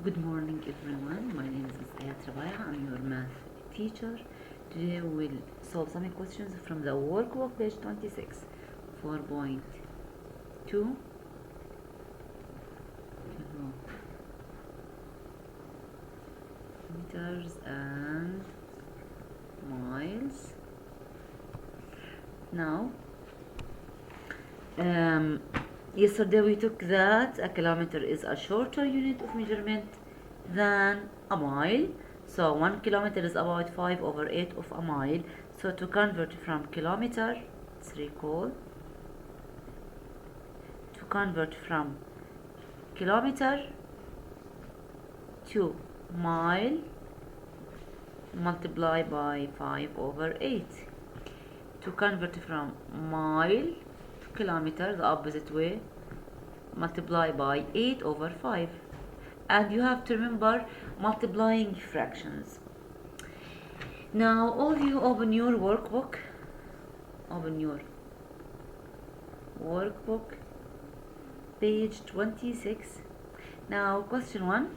Good morning everyone, my name is Ayat Rabaiah, I'm your math teacher. Today we will solve some questions from the workbook page 26, 4.2 meters and miles. Now, yesterday we took that a kilometer is a shorter unit of measurement than a mile. So 1 kilometer is about 5/8 of a mile. So to convert from kilometer, let's recall, to convert from kilometer to mile, multiply by 5/8. To convert from mile to kilometer, the opposite way, multiply by 8/5. And you have to remember multiplying fractions. Now all of you open your workbook. Open your workbook, page 26. Now question 1.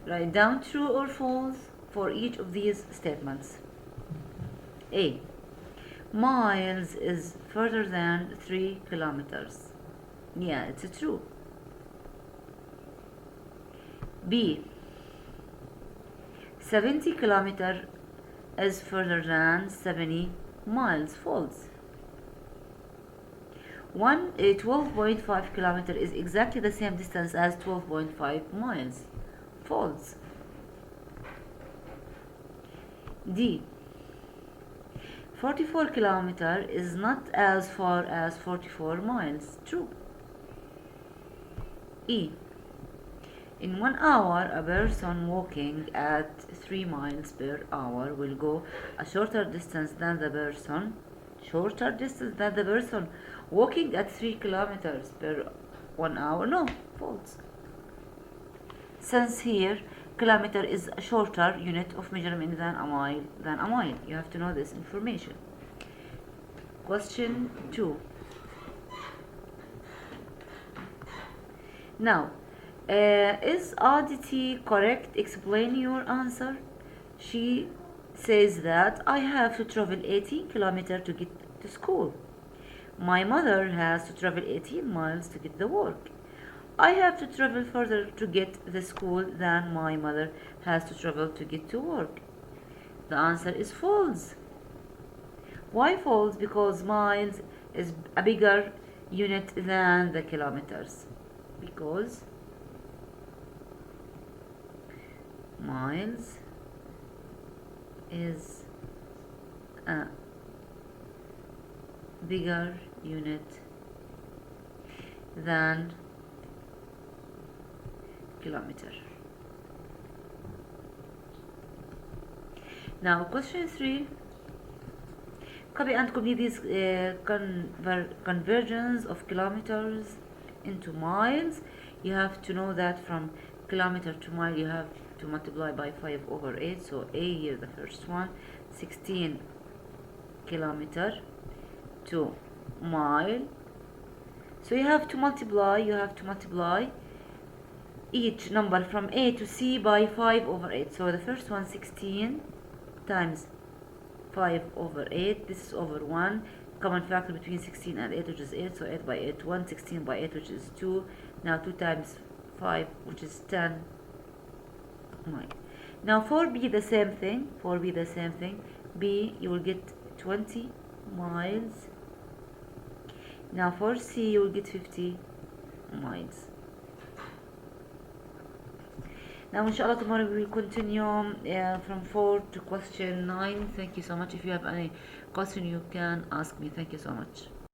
Write down true or false for each of these statements. A. Miles is further than 3 kilometers. Yeah, it's true. B. 70 kilometers is further than 70 miles. False. 12.5 kilometers is exactly the same distance as 12.5 miles. False. D. 44 kilometers is not as far as 44 miles. True. E. In 1 hour, a person walking at 3 miles per hour will go a shorter distance than the person walking at 3 kilometers per 1 hour. No, false. Since here kilometer is a shorter unit of measurement than a mile. You have to know this information. Question 2. Now, is Aditi correct? Explain your answer. She says that I have to travel 18 kilometers to get to school. My mother has to travel 18 miles to get to work. I have to travel further to get the school than my mother has to travel to get to work. The answer is false. Why false? Because miles is a bigger unit than the kilometers. Because miles is a bigger unit than kilometer. Now question 3. Copy and complete these conversions of kilometers into miles. You have to know that from kilometer to mile you have to multiply by 5/8. So A here, the first one, 16 kilometer to mile. So you have to multiply each number from A to C by 5/8. So the first one, 16 times 5/8. This is over 1. Common factor between 16 and 8, which is 8. So 8 by 8, 1. 16 by 8, which is 2. Now 2 times 5, which is 10. Now for B the same thing. B, you will get 20 miles. Now for C you will get 50 miles. Now inshallah tomorrow we will continue from 4 to question 9. Thank you so much. If you have any question you can ask me. Thank you so much.